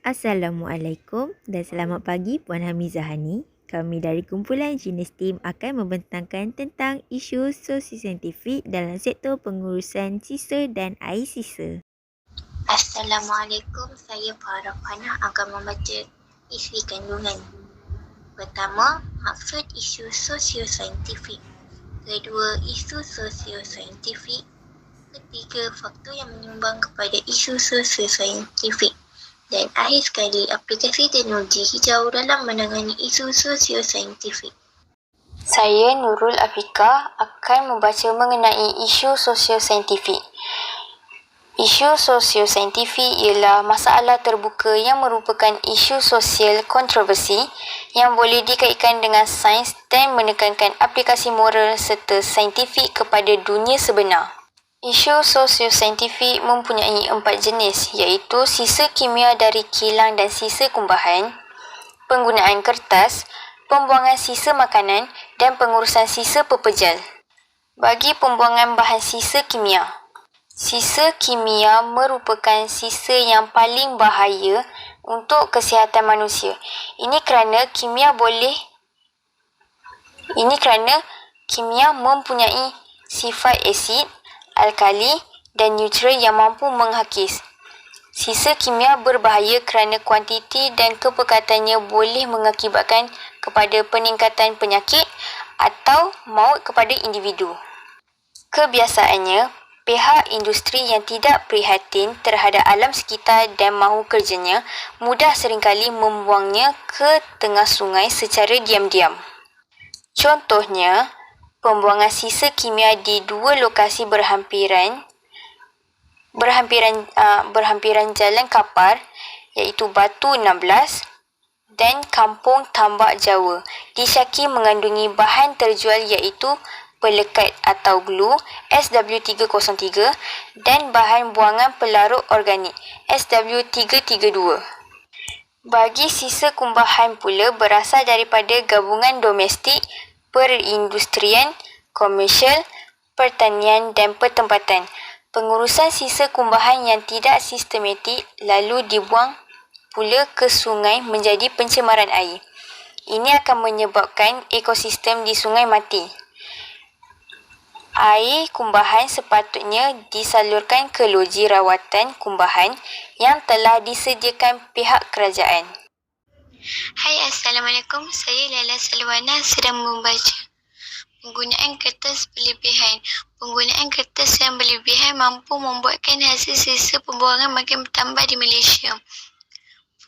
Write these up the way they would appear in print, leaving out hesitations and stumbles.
Assalamualaikum dan selamat pagi Puan Hamizah Hani. Kami dari kumpulan Jenis Tim akan membentangkan tentang isu sosisaintifik dalam sektor pengurusan sisa dan air sisa. Assalamualaikum, saya Farah Fana akan membaca isi kandungan. Pertama, maksud isu sosiosaintifik. Kedua, isu sosiosaintifik. Ketiga, faktor yang menyumbang kepada isu sosiosaintifik. Dan akhir sekali, aplikasi teknologi hijau dalam menangani isu sosiosaintifik. Saya Nurul Afika akan membaca mengenai isu sosiosaintifik. Isu sosiosaintifik ialah masalah terbuka yang merupakan isu sosial kontroversi yang boleh dikaitkan dengan sains dan menekankan aplikasi moral serta saintifik kepada dunia sebenar. Isu sosiosaintifik mempunyai 4 jenis iaitu sisa kimia dari kilang dan sisa kumbahan, penggunaan kertas, pembuangan sisa makanan dan pengurusan sisa pepejal. Bagi pembuangan bahan sisa kimia, sisa kimia merupakan sisa yang paling bahaya untuk kesihatan manusia. Ini kerana kimia mempunyai sifat asid, alkali dan neutral yang mampu menghakis. Sisa kimia berbahaya kerana kuantiti dan kepekatannya boleh mengakibatkan kepada peningkatan penyakit atau maut kepada individu. Kebiasaannya, pihak industri yang tidak prihatin terhadap alam sekitar dan mahu kerjanya mudah seringkali membuangnya ke tengah sungai secara diam-diam. Contohnya, pembuangan sisa kimia di dua lokasi berhampiran jalan kapar iaitu Batu 16 dan Kampung Tambak Jawa disyaki mengandungi bahan terjual iaitu pelekat atau glue SW303 dan bahan buangan pelarut organik SW332. Bagi sisa kumbahan pula berasal daripada gabungan domestik, perindustrian, komersial, pertanian dan pertempatan. Pengurusan sisa kumbahan yang tidak sistematik lalu dibuang pula ke sungai menjadi pencemaran air. Ini akan menyebabkan ekosistem di sungai mati. Air kumbahan sepatutnya disalurkan ke loji rawatan kumbahan yang telah disediakan pihak kerajaan. Hai, Assalamualaikum. Saya Laila Salwana sedang membaca penggunaan kertas berlebihan. Penggunaan kertas yang berlebihan mampu membuatkan hasil sisa pembuangan makin bertambah di Malaysia.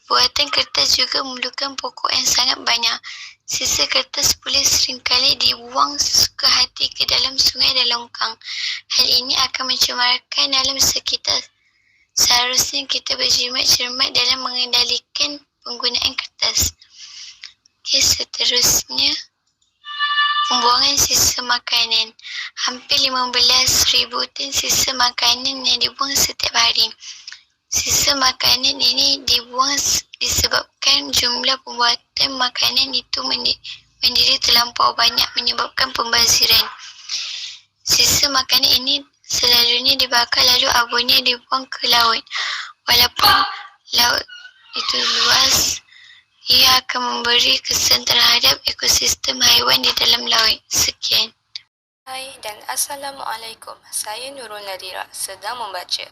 Pembuatan kertas juga memerlukan pokok yang sangat banyak. Sisa kertas pula seringkali dibuang sesuka hati ke dalam sungai dan longkang. Hal ini akan mencemarkan alam sekitar. Seharusnya kita berjimat-cermat dalam mengendalikan penggunaan kertas. Seterusnya, pembuangan sisa makanan. Hampir 15,000 tan sisa makanan yang dibuang setiap hari. Sisa makanan ini dibuang disebabkan jumlah pembuatan makanan itu menjadi terlampau banyak menyebabkan pembaziran. Sisa makanan ini selalunya dibakar lalu abunya dibuang ke laut. Walaupun laut itu luas, ia akan memberi kesan terhadap ekosistem haiwan di dalam laut. Sekian. Hai dan Assalamualaikum. Saya Nurul Nadira sedang membaca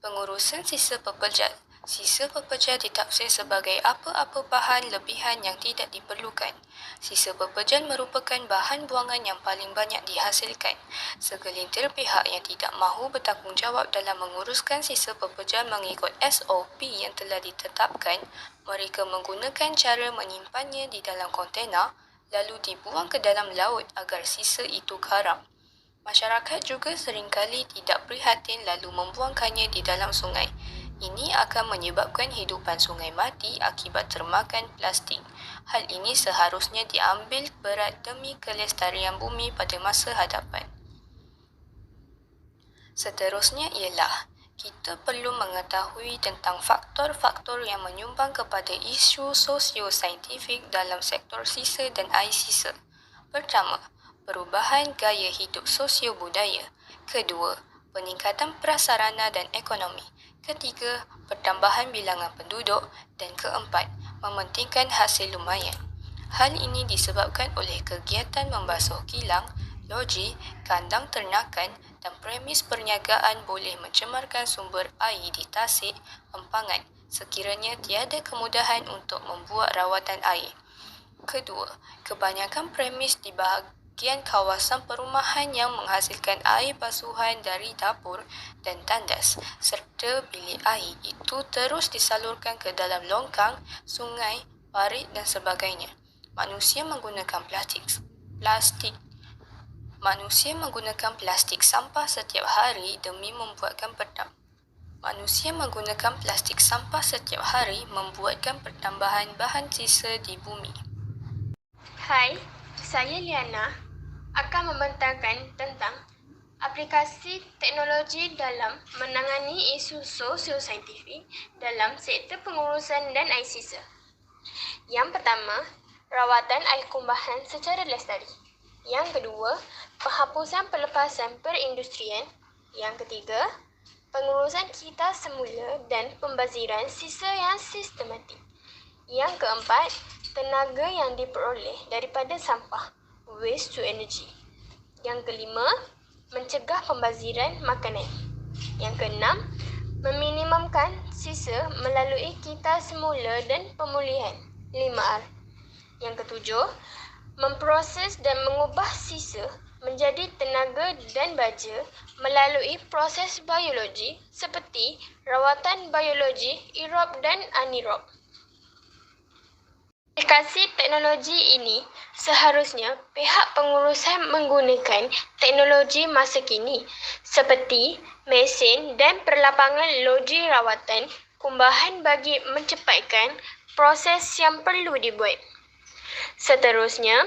pengurusan sisa pepejal. Sisa pepejal ditafsir sebagai apa-apa bahan lebihan yang tidak diperlukan. Sisa pepejal merupakan bahan buangan yang paling banyak dihasilkan. Segelintir pihak yang tidak mahu bertanggungjawab dalam menguruskan sisa pepejal mengikut SOP yang telah ditetapkan, mereka menggunakan cara menyimpannya di dalam kontena lalu dibuang ke dalam laut agar sisa itu karam. Masyarakat juga seringkali tidak prihatin lalu membuangkannya di dalam sungai. Ini akan menyebabkan hidupan sungai mati akibat termakan plastik. Hal ini seharusnya diambil berat demi kelestarian bumi pada masa hadapan. Seterusnya ialah kita perlu mengetahui tentang faktor-faktor yang menyumbang kepada isu sosiosaintifik dalam sektor sisa dan air sisa. Pertama, perubahan gaya hidup sosio-budaya. Kedua, peningkatan prasarana dan ekonomi. Ketiga, pertambahan bilangan penduduk. Dan keempat, mementingkan hasil lumayan. Hal ini disebabkan oleh kegiatan membasuh kilang, loji, kandang ternakan dan premis perniagaan boleh mencemarkan sumber air di tasik empangan sekiranya tiada kemudahan untuk membuat rawatan air. Kedua, kebanyakan premis di bahagian kawasan perumahan yang menghasilkan air basuhan dari dapur dan tandas serta bilik air itu terus disalurkan ke dalam longkang, sungai, parit dan sebagainya. Manusia menggunakan plastik sampah setiap hari demi membuatkan pertambahan bahan sisa di bumi. Hai, saya Liana akan membentangkan tentang aplikasi teknologi dalam menangani isu sosiosaintifik dalam sektor pengurusan dan air sisa. Yang pertama, rawatan air kumbahan secara lestari. Yang kedua, penghapusan pelepasan perindustrian. Yang ketiga, pengurusan kita semula dan pembaziran sisa yang sistematik. Yang keempat, tenaga yang diperoleh daripada sampah, waste to energy. Yang kelima, mencegah pembaziran makanan. Yang keenam, meminimumkan sisa melalui kita semula dan pemulihan, 5R. Yang ketujuh, memproses dan mengubah sisa menjadi tenaga dan baja melalui proses biologi seperti rawatan biologi aerob dan anaerob. Aplikasi teknologi ini seharusnya pihak pengurusan menggunakan teknologi masa kini seperti mesin dan perlapangan loji rawatan kumbahan bagi mencepatkan proses yang perlu dibuat. Seterusnya,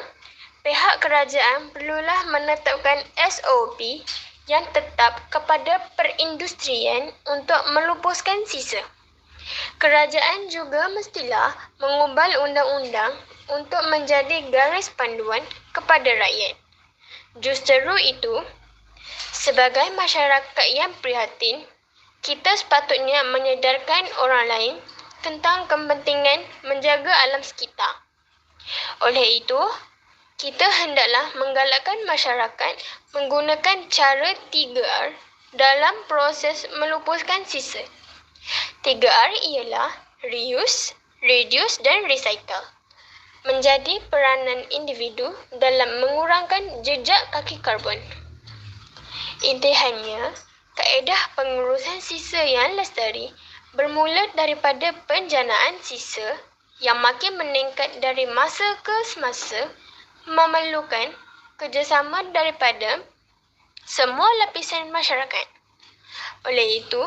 pihak kerajaan perlulah menetapkan SOP yang tetap kepada perindustrian untuk melupuskan sisa. Kerajaan juga mestilah mengubah undang-undang untuk menjadi garis panduan kepada rakyat. Justeru itu, sebagai masyarakat yang prihatin, kita sepatutnya menyedarkan orang lain tentang kepentingan menjaga alam sekitar. Oleh itu, kita hendaklah menggalakkan masyarakat menggunakan cara 3R dalam proses melupuskan sisa. 3R ialah reuse, reduce dan recycle. Menjadi peranan individu dalam mengurangkan jejak kaki karbon. Intihannya, kaedah pengurusan sisa yang lestari bermula daripada penjanaan sisa yang makin meningkat dari masa ke semasa memerlukan kerjasama daripada semua lapisan masyarakat. Oleh itu,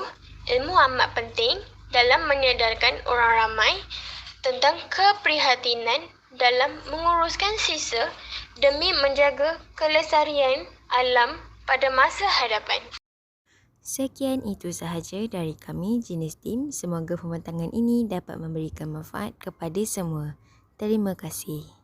ilmu amat penting dalam menyedarkan orang ramai tentang keprihatinan dalam menguruskan sisa demi menjaga kelestarian alam pada masa hadapan. Sekian itu sahaja dari kami Jenis Tim. Semoga pembentangan ini dapat memberikan manfaat kepada semua. Terima kasih.